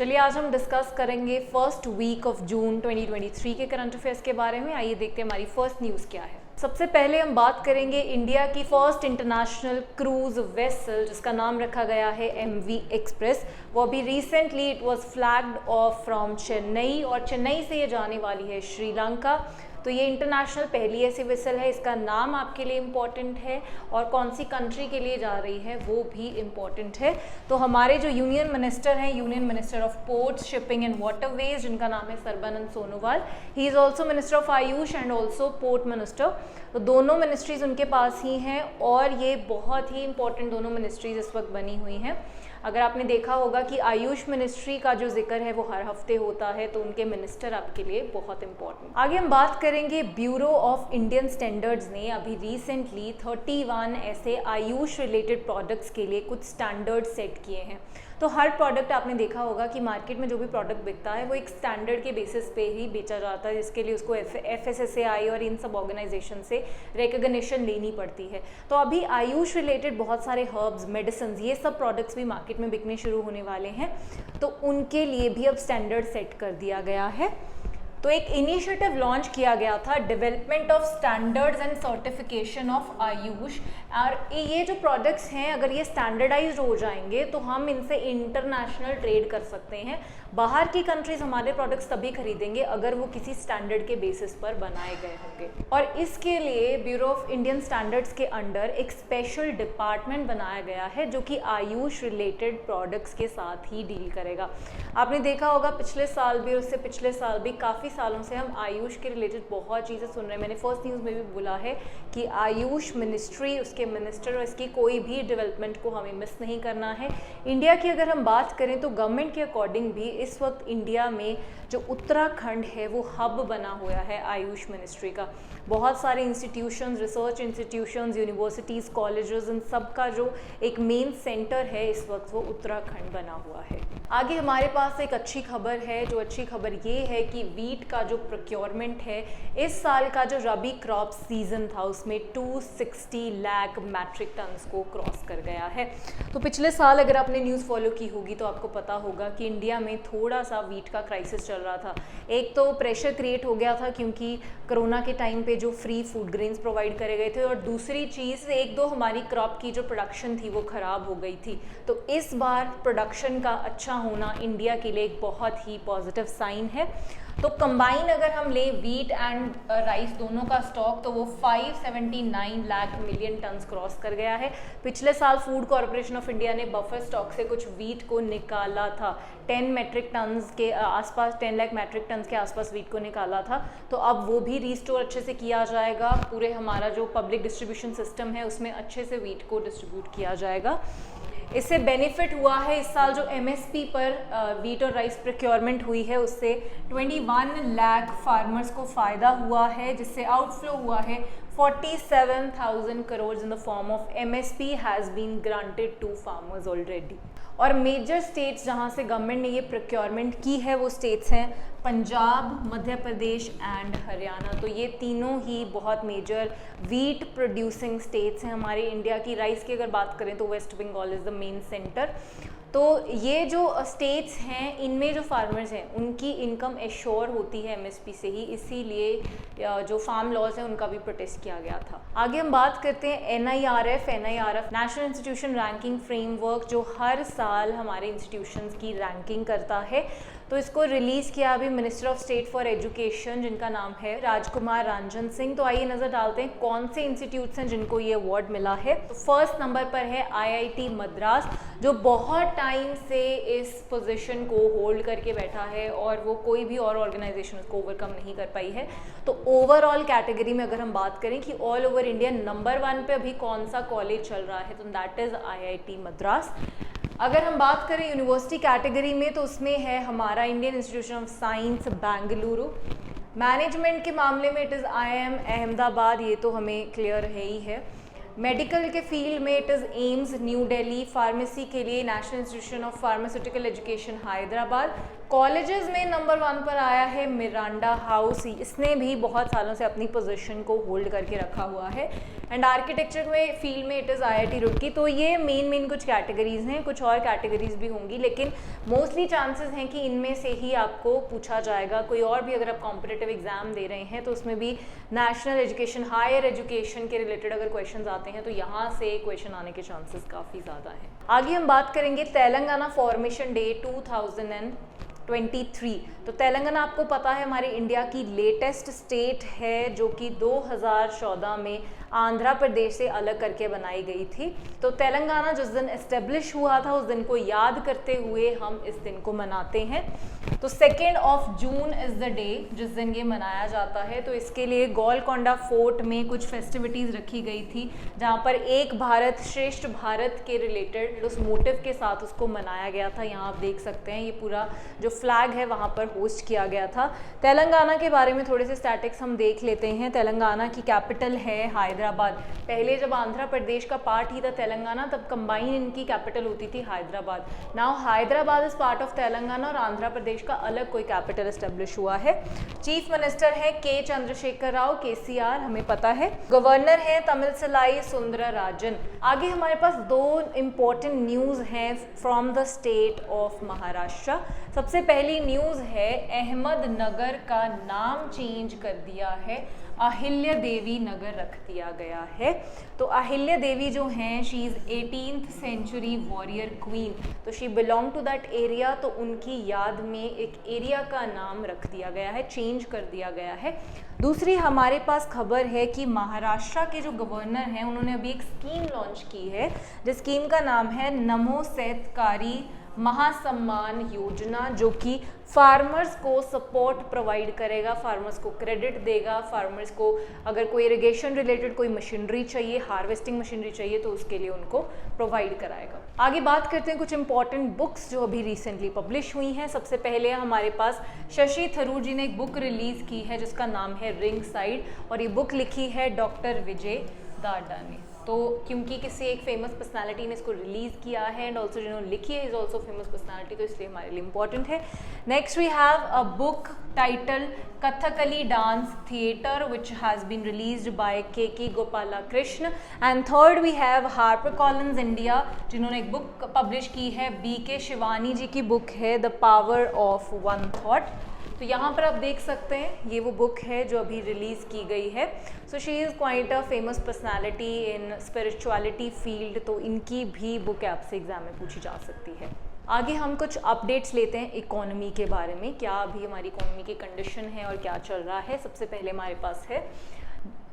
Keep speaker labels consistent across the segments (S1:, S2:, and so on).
S1: चलिए आज हम डिस्कस करेंगे फर्स्ट वीक ऑफ जून 2023 के करंट अफेयर्स के बारे में। आइए देखते हैं हमारी फर्स्ट न्यूज़ क्या है। सबसे पहले हम बात करेंगे इंडिया की फर्स्ट इंटरनेशनल क्रूज वेसल जिसका नाम रखा गया है MV एक्सप्रेस। वो अभी recently it was flagged of from Chennai और चेन्नई से ये जाने वाली है श्रीलंका। तो ये इंटरनेशनल पहली ऐसी वेसल है, इसका नाम आपके लिए इम्पॉर्टेंट है और कौन सी कंट्री के लिए जा रही है वो भी इम्पॉर्टेंट है। तो हमारे जो यूनियन मिनिस्टर हैं, union minister of ports, shipping and waterways, जिनका नाम है Sarbananda Sonowal, he is also minister of Ayush and also port minister. तो दोनों मिनिस्ट्रीज उनके पास ही हैं और ये बहुत ही इंपॉर्टेंट दोनों मिनिस्ट्रीज इस वक्त बनी हुई हैं। अगर आपने देखा होगा कि आयुष मिनिस्ट्री का जो जिक्र है वो हर हफ्ते होता है, तो उनके मिनिस्टर आपके लिए बहुत इंपॉर्टेंट। आगे हम बात करेंगे ब्यूरो ऑफ इंडियन स्टैंडर्ड्स ने अभी रिसेंटली 31 ऐसे आयुष रिलेटेड प्रोडक्ट्स के लिए कुछ स्टैंडर्ड सेट किए हैं। तो हर प्रोडक्ट आपने देखा होगा कि मार्केट में जो भी प्रोडक्ट बिकता है वो एक स्टैंडर्ड के बेसिस पे ही बेचा जाता है, जिसके लिए उसको FSSAI और इन सब ऑर्गेनाइजेशन से रिकग्निशन लेनी पड़ती है। तो अभी आयुष रिलेटेड बहुत सारे हर्ब्स, मेडिसिन, ये सब प्रोडक्ट्स भी मार्केट में बिकने शुरू होने वाले हैं, तो उनके लिए भी अब स्टैंडर्ड सेट कर दिया गया है। तो एक इनिशिएटिव लॉन्च किया गया था, development of standards and certification of Ayush. और ये जो प्रोडक्ट्स हैं अगर ये स्टैंडर्डाइज्ड हो जाएंगे तो हम इनसे इंटरनेशनल ट्रेड कर सकते हैं। बाहर की कंट्रीज हमारे प्रोडक्ट्स तभी खरीदेंगे अगर वो किसी स्टैंडर्ड के बेसिस पर बनाए गए होंगे। और इसके लिए ब्यूरो ऑफ इंडियन स्टैंडर्ड्स के अंडर एक स्पेशल डिपार्टमेंट बनाया गया है जो कि आयुष रिलेटेड प्रोडक्ट्स के साथ ही डील करेगा। आपने देखा होगा पिछले साल भी, उससे पिछले साल भी, काफ़ी सालों से हम आयुष के रिलेटेड बहुत चीज़ें सुन रहे हैं। मैंने फर्स्ट न्यूज़ में भी बोला है कि आयुष मिनिस्ट्री, उसके मिनिस्टर और इसकी कोई भी डेवलपमेंट को हमें मिस नहीं करना है। इंडिया की अगर हम बात करें तो गवर्नमेंट के अकॉर्डिंग भी इस वक्त इंडिया में जो उत्तराखंड है वो हब बना हुआ है आयुष मिनिस्ट्री का। बहुत सारे institutions, research institutions, universities, colleges, इन सब का जो एक मेन सेंटर है इस वक्त वो उत्तराखंड बना हुआ है। आगे हमारे पास एक अच्छी खबर है। जो अच्छी खबर ये है कि वीट का जो प्रोक्योरमेंट है इस साल का जो रबी क्रॉप सीजन था उसमें 260 लाख मैट्रिक टन्स को क्रॉस कर गया है। तो पिछले साल अगर आपने न्यूज़ फॉलो की होगी तो आपको पता होगा कि इंडिया में थोड़ा सा वीट का क्राइसिस चल रहा था। एक तो प्रेशर क्रिएट हो गया था क्योंकि कोरोना के टाइम पे जो फ्री फूड ग्रेन्स प्रोवाइड करे गए थे, और दूसरी चीज़ एक दो हमारी क्रॉप की जो प्रोडक्शन थी वो ख़राब हो गई थी। तो इस बार प्रोडक्शन का अच्छा होना इंडिया के लिए एक बहुत ही पॉजिटिव साइन है। तो कंबाइन अगर हम लें वीट एंड राइस दोनों का स्टॉक तो वो 579 लाख मिलियन टन्स क्रॉस कर गया है। पिछले साल फूड कॉरपोरेशन ऑफ इंडिया ने बफर स्टॉक से कुछ वीट को निकाला था, 10 मैट्रिक टन्स के आसपास, 10 लाख मैट्रिक टन्स के आसपास वीट को निकाला था। तो अब वो भी रिस्टोर अच्छे से किया जाएगा। पूरे हमारा जो पब्लिक डिस्ट्रीब्यूशन सिस्टम है उसमें अच्छे से वीट को डिस्ट्रीब्यूट किया जाएगा। इससे बेनिफिट हुआ है, इस साल जो MSP पर वीट और राइस प्रोक्योरमेंट हुई है उससे 21 लाख फार्मर्स को फ़ायदा हुआ है, जिससे आउटफ्लो हुआ है 47,000 crore in the form of MSP has been granted to farmers already. और मेजर स्टेट्स जहां से गवर्नमेंट ने ये प्रोक्योरमेंट की है वो स्टेट्स हैं पंजाब, मध्य प्रदेश एंड हरियाणा। तो ये तीनों ही बहुत मेजर वीट प्रोड्यूसिंग स्टेट्स हैं हमारे इंडिया की। राइस की अगर बात करें तो West Bengal is the main centre. तो ये जो स्टेट्स हैं इनमें जो फार्मर्स हैं उनकी इनकम एश्योर होती है MSP से ही, इसीलिए जो फार्म लॉज हैं उनका भी प्रोटेस्ट किया गया था। आगे हम बात करते हैं NIRF national institution ranking framework, जो हर साल हमारे इंस्टीट्यूशंस की रैंकिंग करता है। तो इसको रिलीज़ किया अभी minister of state for education, जिनका नाम है राजकुमार रंजन सिंह। तो आइए नज़र डालते हैं कौन से इंस्टीट्यूट्स हैं जिनको ये अवार्ड मिला है। तो फर्स्ट नंबर पर है IIT मद्रास, जो बहुत टाइम से इस पोजीशन को होल्ड करके बैठा है और वो कोई भी और ऑर्गेनाइजेशन उसको ओवरकम नहीं कर पाई है। तो ओवरऑल कैटेगरी में अगर हम बात करें कि ऑल ओवर इंडिया नंबर 1 पे अभी कौन सा कॉलेज चल रहा है तो दैट इज़ IIT मद्रास। अगर हम बात करें यूनिवर्सिटी कैटेगरी में तो उसमें है हमारा Indian institution of science Bengaluru. Management के मामले में इट इज़ IIM अहमदाबाद, ये तो हमें क्लियर है ही है। मेडिकल के फील्ड में it is AIIMS new Delhi. Pharmacy के लिए national institution of pharmaceutical education Hyderabad. Colleges में नंबर 1 पर आया है मिरांडा हाउस, इसने भी बहुत सालों से अपनी पोजीशन को होल्ड करके रखा हुआ है। एंड आर्किटेक्चर में फील्ड में इट इज़ IIT रुड़की। तो ये मेन कुछ कैटेगरीज हैं, कुछ और कैटेगरीज भी होंगी, लेकिन मोस्टली चांसेस हैं कि इनमें से ही आपको पूछा जाएगा। कोई और भी अगर आप कॉम्पिटिटिव एग्जाम दे रहे हैं तो उसमें भी नेशनल एजुकेशन, हायर एजुकेशन के रिलेटेड अगर क्वेश्चंस आते हैं तो यहाँ से क्वेश्चन आने के चांसेस काफ़ी ज़्यादा हैं। आगे हम बात करेंगे तेलंगाना फॉर्मेशन डे 2023। तो तेलंगाना आपको पता है हमारे इंडिया की लेटेस्ट स्टेट है, जो कि 2014 में आंध्र प्रदेश से अलग करके बनाई गई थी। तो तेलंगाना जिस दिन एस्टेब्लिश हुआ था उस दिन को याद करते हुए हम इस दिन को मनाते हैं। तो 2 जून इज़ द डे जिस दिन ये मनाया जाता है। तो इसके लिए गोलकोंडा फोर्ट में कुछ फेस्टिविटीज़ रखी गई थी, जहाँ पर एक भारत श्रेष्ठ भारत के रिलेटेड उस मोटिव के साथ उसको मनाया गया था। यहाँ आप देख सकते हैं ये पूरा जो फ्लैग है वहाँ पर होस्ट किया गया था। तेलंगाना के बारे में थोड़े से स्टैटिक्स हम देख लेते हैं। तेलंगाना की कैपिटल है हैदराबाद। पहले जब आंध्र प्रदेश का पार्ट ही था तेलंगाना, तब कंबाइन इनकी कैपिटल होती थी Hyderabad. Now Hyderabad is part of Telangana और आंध्र प्रदेश का अलग कोई कैपिटल एस्टेब्लिश हुआ है। चीफ मिनिस्टर है के चंद्रशेखर राव, KCR, हमें पता है। गवर्नर है तमिलसलाई सुंदरराजन। आगे हमारे पास 2 इंपॉर्टेंट न्यूज़ हैं from the state of Maharashtra. सबसे पहली न्यूज़ है अहमदनगर का नाम चेंज कर दिया है, अहिल्या देवी नगर रख दिया गया है। तो अहिल्या देवी जो हैं, she is 18th century warrior queen, तो she belong to that area. तो उनकी याद में एक एरिया का नाम रख दिया गया है, चेंज कर दिया गया है। दूसरी हमारे पास खबर है कि महाराष्ट्र के जो गवर्नर हैं उन्होंने अभी एक स्कीम लॉन्च की है, जिस स्कीम का नाम है नमो सहकारी महासम्मान योजना, जो कि फार्मर्स को सपोर्ट प्रोवाइड करेगा, फार्मर्स को क्रेडिट देगा, फार्मर्स को अगर कोई इरिगेशन रिलेटेड कोई मशीनरी चाहिए, हार्वेस्टिंग मशीनरी चाहिए, तो उसके लिए उनको प्रोवाइड कराएगा। आगे बात करते हैं कुछ इंपॉर्टेंट बुक्स जो अभी रिसेंटली पब्लिश हुई हैं। सबसे पहले हमारे पास शशि थरूर जी ने एक बुक रिलीज़ की है जिसका नाम है रिंग साइड, और ये बुक लिखी है डॉक्टर विजय दादा ने। तो क्योंकि किसी एक फेमस पर्सनालिटी ने इसको रिलीज़ किया है एंड ऑल्सो जिन्होंने लिखी है इज़ ऑल्सो फेमस पर्सनालिटी, तो इसलिए हमारे लिए इंपॉर्टेंट है। Next we have a book title Kathakali dance theatre which has been released by K Gopala Krishna. And third we have Harper Collins India, जिन्होंने एक बुक पब्लिश की है, BK शिवानी जी की बुक है the power of one thought. तो यहाँ पर आप देख सकते हैं ये वो बुक है जो अभी रिलीज़ की गई है। So she is quite a famous personality in spirituality field, तो इनकी भी बुक आपसे एग्जाम में पूछी जा सकती है। आगे हम कुछ अपडेट्स लेते हैं इकोनॉमी के बारे में, क्या अभी हमारी इकोनॉमी की कंडीशन है और क्या चल रहा है। सबसे पहले हमारे पास है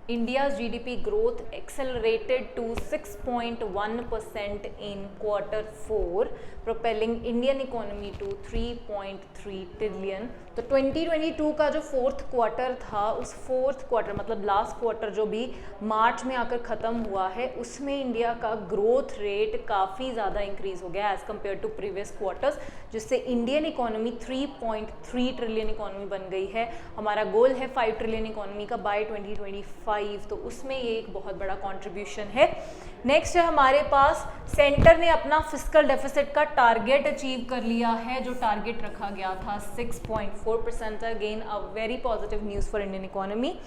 S1: India's GDP growth accelerated to 6.1% in Q4, propelling Indian economy to 3.3 trillion। तो 2022 का जो 4th क्वार्टर था, उस 4th क्वार्टर मतलब लास्ट क्वार्टर जो भी मार्च में आकर ख़त्म हुआ है, उसमें इंडिया का ग्रोथ रेट काफ़ी ज़्यादा इंक्रीज़ हो गया as compare to previous quarters, जिससे इंडियन इकोनॉमी 3.3 ट्रिलियन इकोनॉमी बन गई है। हमारा गोल है 5 ट्रिलियन इकोनॉमी का बाय 2025, तो उसमें ये एक बहुत बड़ा कंट्रीब्यूशन है। नेक्स्ट है हमारे पास सेंटर ने अपना फिस्कल डेफिसिट का टारगेट अचीव कर लिया है, जो टारगेट रखा गया था 6.4%। Again a very positive news for Indian economy.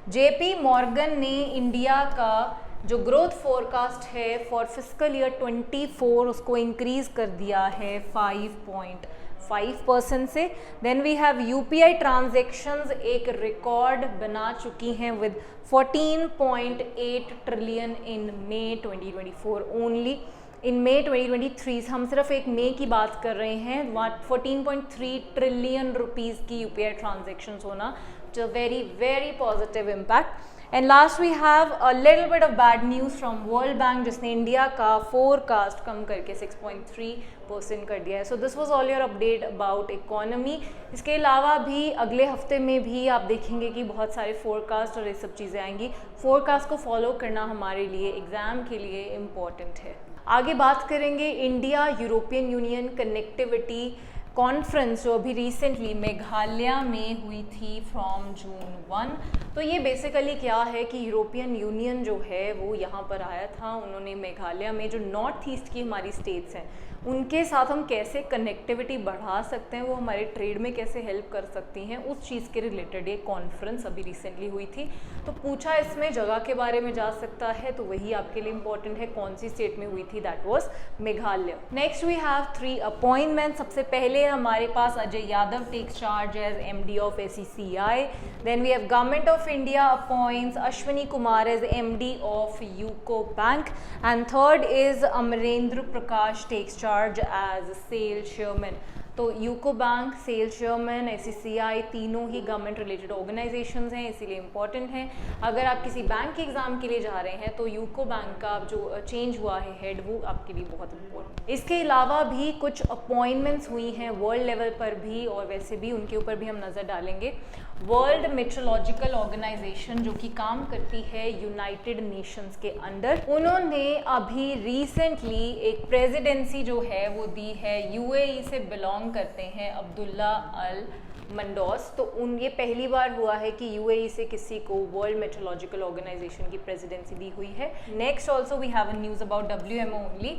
S1: JP Morgan ने इंडिया का जो ग्रोथ फोरकास्ट है फॉर फिस्कल ईयर 24 उसको इंक्रीज कर दिया है 5.5% से। Then we have UPI transactions एक रिकॉर्ड बना चुकी हैं with 14.8 trillion in May 2024 only. In May 2023 हम सिर्फ एक मई की बात कर रहे हैं, 14.3 ट्रिलियन रुपीज़ की UPI ट्रांजेक्शन्स होना, जो very very positive impact. And last we have a little bit of bad news from World Bank, जिसने इंडिया का फोरकास्ट कम करके 6.3% कर दिया है। So this was all your update about economy. इसके अलावा भी अगले हफ्ते में भी आप देखेंगे कि बहुत सारे फोरकास्ट और ये सब चीज़ें आएंगी। फोरकास्ट को फॉलो करना हमारे लिए एग्ज़ाम के लिए इम्पॉर्टेंट है। आगे बात करेंगे India European union connectivity conference, जो अभी रिसेंटली मेघालय में हुई थी फ्रॉम June 1। तो ये बेसिकली क्या है कि यूरोपियन यूनियन जो है वो यहाँ पर आया था, उन्होंने मेघालय में जो नॉर्थ ईस्ट की हमारी स्टेट्स हैं उनके साथ हम कैसे कनेक्टिविटी बढ़ा सकते हैं, वो हमारे ट्रेड में कैसे हेल्प कर सकती हैं, उस चीज़ के रिलेटेड ये कॉन्फ्रेंस अभी रिसेंटली हुई थी। तो पूछा इसमें जगह के बारे में जा सकता है, तो वही आपके लिए इंपॉर्टेंट है, कौन सी स्टेट में हुई थी, that was Meghalaya. Next we have 3 appointment. सबसे पहले हमारे पास Ajay Yadav takes charge as MD of ACCI। Then we have government of India appoints Ashwini Kumar as MD of UCO bank and third is Amarendra Prakash takes charge as SAIL chairman. तो UCO bank, SAIL chairman, ACCI तीनों ही government related organisations हैं, इसीलिए important हैं। अगर आप किसी bank के exam के लिए जा रहे हैं तो यूको बैंक का जो चेंज हुआ है हेड, वो आपके लिए बहुत इंपॉर्टेंट। इसके अलावा भी कुछ अपॉइंटमेंट्स हुई हैं वर्ल्ड लेवल पर भी, और वैसे भी उनके ऊपर भी हम नज़र डालेंगे। वर्ल्ड मेट्रोलॉजिकल ऑर्गेनाइजेशन जो कि काम करती है यूनाइटेड नेशंस के अंडर, उन्होंने अभी रिसेंटली एक प्रेसिडेंसी जो है वो दी है, UAE से बिलोंग करते हैं अब्दुल्ला अल मंडोस। तो ये पहली बार हुआ है कि UAE से किसी को वर्ल्ड मेट्रोलॉजिकल ऑर्गेनाइजेशन की प्रेसिडेंसी दी हुई है। Next also we have a news about WMO only.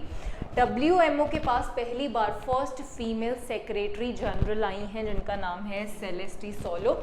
S1: WMO के पास पहली बार फर्स्ट फीमेल सेक्रेटरी जनरल आई हैं जिनका नाम है सेलेस्टी सोलो।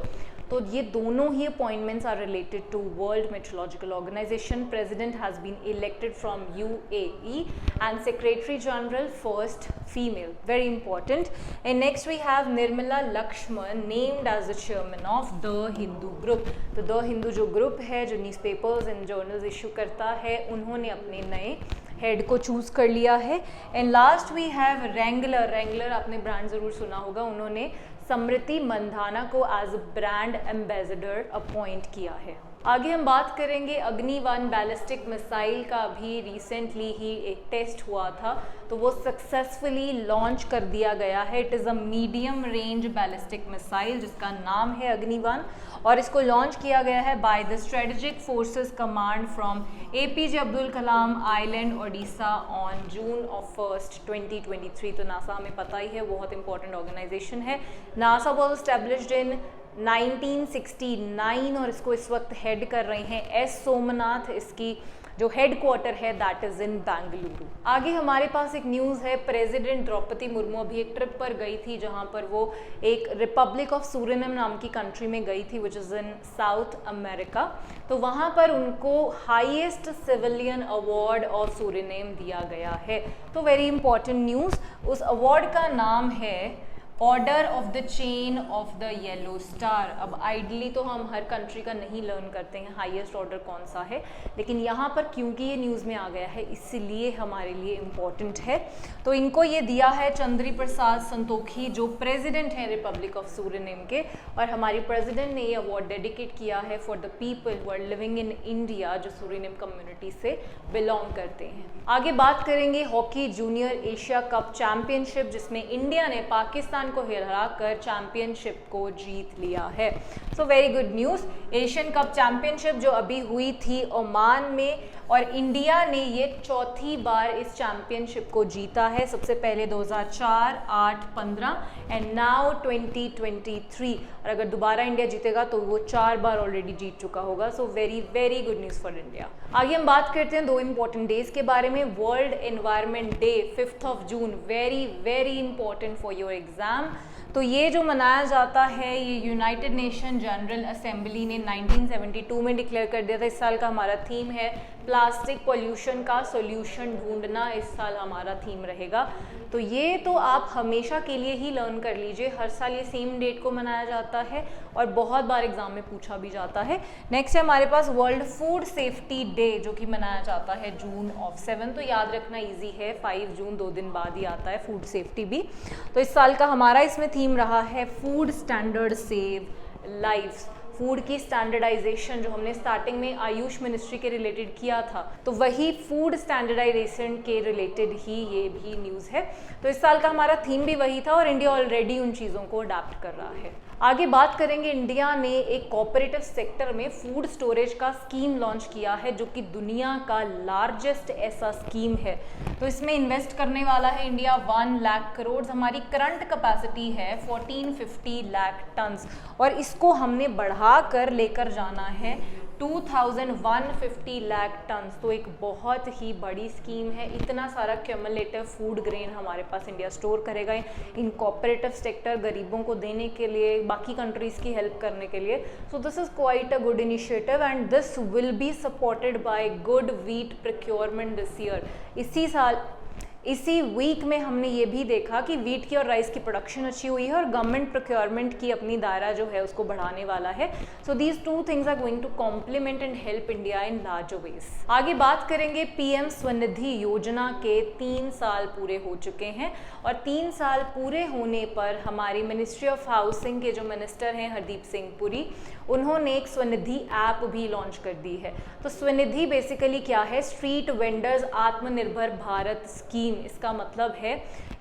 S1: तो ये दोनों ही appointments are related to world meteorological organisation. President has been elected from UAE and secretary general first female, very important. And next we have Nirmala Laxman named as the chairman of the Hindu group. तो the Hindu जो group है जो newspapers and journals issue करता है, उन्होंने अपने नए head को चूज़ कर लिया है। And last we have Wrangler. Wrangler आपने ब्रांड ज़रूर सुना होगा, उन्होंने समृति मंधाना को एज ब्रांड एम्बेसडर अपॉइंट किया है। आगे हम बात करेंगे अग्नि-1 बैलिस्टिक मिसाइल का। भी रिसेंटली ही एक टेस्ट हुआ था, तो वो सक्सेसफुली लॉन्च कर दिया गया है। It is a medium range ballistic missile जिसका नाम है अग्नि-1, और इसको लॉन्च किया गया है by the strategic forces command from APJ Abdul Kalam island Odisha on June 1, 2023। तो नासा हमें पता ही है, बहुत इंपॉर्टेंट ऑर्गेनाइजेशन है। नासा वॉज एस्टेब्लिश्ड इन 1969 और इसको इस वक्त हेड कर रहे हैं S सोमनाथ। इसकी जो हेड क्वार्टर है दैट इज़ इन बेंगलुरु। आगे हमारे पास एक न्यूज़ है, प्रेसिडेंट द्रौपदी मुर्मू अभी एक ट्रिप पर गई थी जहां पर वो एक रिपब्लिक ऑफ सूरिनम नाम की कंट्री में गई थी which is in south America. तो वहां पर उनको हाईएस्ट सिविलियन अवार्ड ऑफ सूरिनम दिया गया है। तो वेरी इंपॉर्टेंट न्यूज़, उस अवार्ड का नाम है order of the chain of the yellow star. अब आइडली तो हम हर कंट्री का नहीं लर्न करते हैं हाईएस्ट ऑर्डर कौन सा है, लेकिन यहाँ पर क्योंकि ये न्यूज़ में आ गया है इसलिए हमारे लिए इम्पॉर्टेंट है। तो इनको ये दिया है चंद्री प्रसाद संतोखी जो प्रेसिडेंट हैं रिपब्लिक ऑफ सूरिनम के, और हमारी प्रेसिडेंट ने ये अवार्ड डेडिकेट किया है for the people who are living in India, जो सूरिनम कम्युनिटी से बिलोंग करते हैं। आगे बात करेंगे hockey junior Asia cup championship, जिसमें इंडिया ने पाकिस्तान को हराकर चैंपियनशिप को जीत लिया है। So very good news. Asian cup championship जो अभी हुई थी ओमान में, और इंडिया ने ये चौथी बार इस चैंपियनशिप को जीता है। सबसे पहले 2004, 8, 15 एंड नाउ 2023। और अगर दोबारा इंडिया जीतेगा तो वो 4 बार ऑलरेडी जीत चुका होगा। So very very good news for India. आगे हम बात करते हैं 2 इंपॉर्टेंट डेज के बारे में। World environment day 5 June, very very important for your exam. तो ये जो मनाया जाता है ये यूनाइटेड नेशन जनरल असेंबली ने 1972 में डिक्लेयर कर दिया था। इस साल का हमारा थीम है प्लास्टिक पॉल्यूशन का सॉल्यूशन ढूंढना, इस साल हमारा थीम रहेगा। तो ये तो आप हमेशा के लिए ही लर्न कर लीजिए, हर साल ये सेम डेट को मनाया जाता है और बहुत बार एग्जाम में पूछा भी जाता है। नेक्स्ट है हमारे पास वर्ल्ड फूड सेफ्टी डे जो कि मनाया जाता है June 7। तो याद रखना इजी है, 5 जून 2 दिन बाद ही आता है फूड सेफ्टी भी। तो इस साल का हमारा इसमें थीम रहा है food standard save lives. Food की स्टैंडर्डाइजेशन जो हमने स्टार्टिंग में आयुष मिनिस्ट्री के रिलेटेड किया था, तो वही फूड स्टैंडर्डाइजेशन के रिलेटेड ही ये भी न्यूज़ है। तो इस साल का हमारा थीम भी वही था और इंडिया ऑलरेडी उन चीज़ों को अडैप्ट कर रहा है। आगे बात करेंगे, इंडिया ने एक कोऑपरेटिव सेक्टर में फूड स्टोरेज का स्कीम लॉन्च किया है जो कि दुनिया का लार्जेस्ट ऐसा स्कीम है। तो इसमें इन्वेस्ट करने वाला है इंडिया 1 लाख करोड़। हमारी करंट कैपेसिटी है 1450 लाख टन्स और इसको हमने बढ़ा कर लेकर जाना है 2150 लाख टन्स। तो एक बहुत ही बड़ी स्कीम है। इतना सारा क्यूमुलेटिव फूड ग्रेन हमारे पास इंडिया स्टोर करेगा इन कोऑपरेटिव सेक्टर, गरीबों को देने के लिए, बाकी कंट्रीज़ की हेल्प करने के लिए। So this is quite a good initiative and this will be supported by good wheat procurement this year. इसी वीक में हमने ये भी देखा कि वीट की और राइस की प्रोडक्शन अच्छी हुई है और गवर्नमेंट प्रोक्योरमेंट की अपनी दायरा जो है उसको बढ़ाने वाला है। So these two things are going to complement and help India in large ways. आगे बात करेंगे, पीएम स्वनिधि योजना के 3 साल पूरे हो चुके हैं और 3 साल पूरे होने पर हमारी मिनिस्ट्री ऑफ हाउसिंग के जो मिनिस्टर हैं हरदीप सिंह पुरी, उन्होंने एक स्वनिधि ऐप भी लॉन्च कर दी है। तो स्वनिधि बेसिकली क्या है? स्ट्रीट वेंडर्स आत्मनिर्भर भारत स्कीम। इसका मतलब है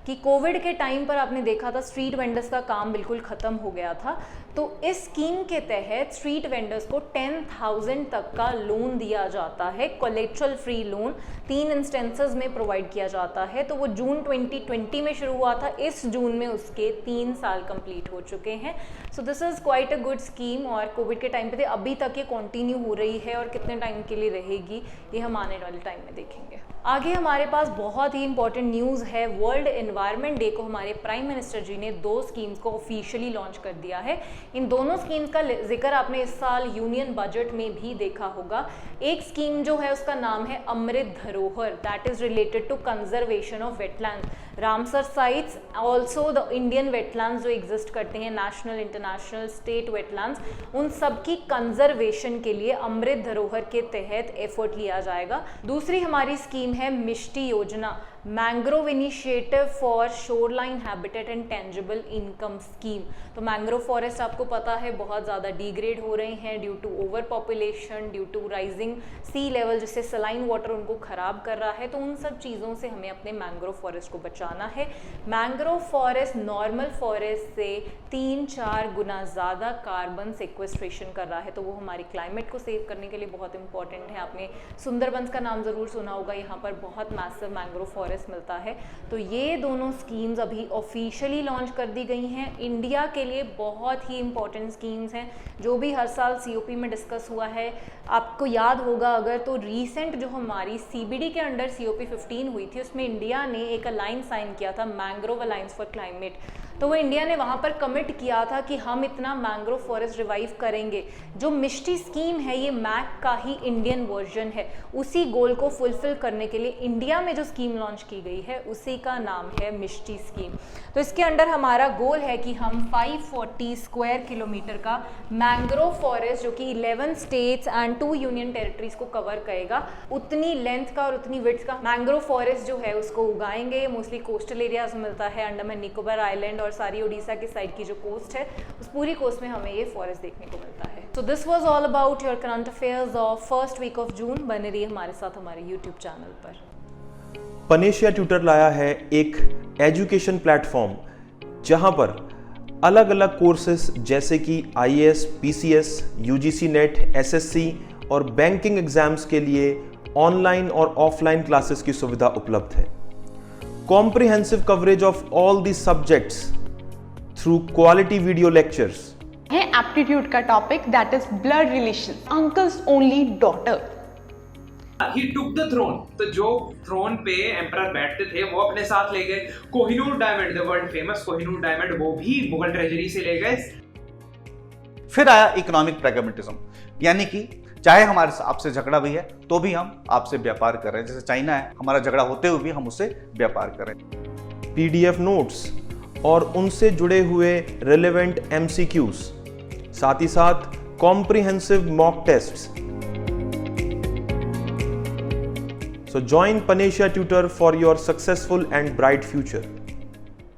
S1: कि कोविड के टाइम पर आपने देखा था स्ट्रीट वेंडर्स का काम बिल्कुल ख़त्म हो गया था। तो इस स्कीम के तहत स्ट्रीट वेंडर्स को 10,000 तक का लोन दिया जाता है, कोलेटरल फ्री लोन 3 इंस्टेंसेस में प्रोवाइड किया जाता है। तो वो जून 2020 में शुरू हुआ था, इस जून में उसके 3 साल कंप्लीट हो चुके हैं। So this is quite a good scheme और कोविड के टाइम पे अभी तक ये कंटिन्यू हो रही है और कितने टाइम के लिए रहेगी ये हम आने वाले टाइम में देखेंगे। आगे हमारे पास बहुत ही इंपॉर्टेंट न्यूज़ है। वर्ल्ड एनवायरनमेंट डे को हमारे प्राइम मिनिस्टर जी ने 2 स्कीम्स को ऑफिशियली लॉन्च कर दिया है। इन दोनों स्कीम्स का जिक्र आपने इस साल यूनियन बजट में भी देखा होगा। एक स्कीम जो है उसका नाम है Amrit Dharohar, that is related to conservation of wetlands, Ramsar sites, also the Indian wetlands जो एग्जिस्ट करते हैं, नेशनल, इंटरनेशनल, स्टेट वेटलैंड्स, उन सब की कंजर्वेशन के लिए अमृत धरोहर के तहत एफर्ट लिया जाएगा। दूसरी हमारी स्कीम है मिष्टी योजना, mangrove initiative for shoreline habitat and tangible income scheme. तो मैंग्रोव फॉरेस्ट आपको पता है बहुत ज़्यादा डिग्रेड हो रहे हैं due to over population, due to rising sea level, जिससे सलाइन वाटर उनको ख़राब कर रहा है। तो उन सब चीज़ों से हमें अपने मैंग्रोव फॉरेस्ट को बचाना है। मैंग्रोव फॉरेस्ट नॉर्मल फॉरेस्ट से 3-4 गुना ज़्यादा कार्बन सेक्वेस्ट्रेशन कर रहा है, तो वो हमारी क्लाइमेट को सेव करने के लिए बहुत इंपॉर्टेंट है। आपने सुंदरबंस का नाम ज़रूर सुना होगा, यहाँ पर बहुत मैसिव मैंग्रोव फॉरेस्ट मिलता है। तो ये दोनों स्कीम्स अभी ऑफिशियली लॉन्च कर दी गई हैं। इंडिया के लिए बहुत ही इंपॉर्टेंट स्कीम्स हैं जो भी हर साल सीओपी में डिस्कस हुआ है। आपको याद होगा अगर, तो रीसेंट जो हमारी सीबीडी के अंडर सीओपी 15 हुई थी, उसमें इंडिया ने एक अलायंस साइन किया था, मैंग्रोव अलायंस फॉर क्लाइमेट। तो वो इंडिया ने वहाँ पर कमिट किया था कि हम इतना मैंग्रोव फॉरेस्ट रिवाइव करेंगे। जो मिष्टी स्कीम है ये मैक का ही इंडियन वर्जन है। उसी गोल को फुलफिल करने के लिए इंडिया में जो स्कीम लॉन्च की गई है उसी का नाम है मिष्टी स्कीम। तो इसके अंडर हमारा गोल है कि हम 540 स्क्वायर किलोमीटर का मैंग्रोव फॉरेस्ट, जो कि 11 स्टेट्स एंड 2 यूनियन टेरिटरीज को कवर करेगा, उतनी लेंथ का और उतनी विड्थ का मैंग्रोव फॉरेस्ट जो है उसको उगाएंगे। मोस्टली कोस्टल एरियाज में मिलता है, अंडमान निकोबार आइलैंड और सारी उड़ीसा की साइड की जो कोस्ट है उस पूरी कोस्ट में हमें ये फॉरेस्ट देखने को मिलता है। तो this was all about your current affairs of first week of June. बने रहिए हमारे साथ हमारे यूट्यूब चैनल पर।
S2: पनेशिया ट्यूटर लाया है एक एजुकेशन प्लेटफॉर्म जहां पर अलग अलग कोर्सेस जैसे कि IAS, PCS, UGC net, SSC और बैंकिंग एग्जाम्स के लिए ऑनलाइन और ऑफलाइन क्लासेस की सुविधा उपलब्ध है। Comprehensive coverage of all the subjects through quality video lectures
S3: है। एप्टीट्यूड का topic that is blood relation, uncle's only daughter.
S4: He took the throne, तो जो थ्रोन पे एम्परर बैठते थे वो अपने साथ ले गए। Kohinoor diamond, the world famous Kohinoor diamond, वो भी मुगल ट्रेजरी से ले गए।
S5: फिर आया इकोनॉमिक प्रैग्मेटिज्म, यानी कि चाहे हमारे आपसे झगड़ा भी है तो भी हम आपसे व्यापार कर रहे हैं। जैसे चाइना है, हमारा झगड़ा होते हुए भी हम उससे व्यापार करें।
S2: पीडीएफ नोट्स और उनसे जुड़े हुए रिलेवेंट एमसीक्यूज, साथ ही साथ comprehensive mock tests. So join Panesia Tutor for your successful and bright future.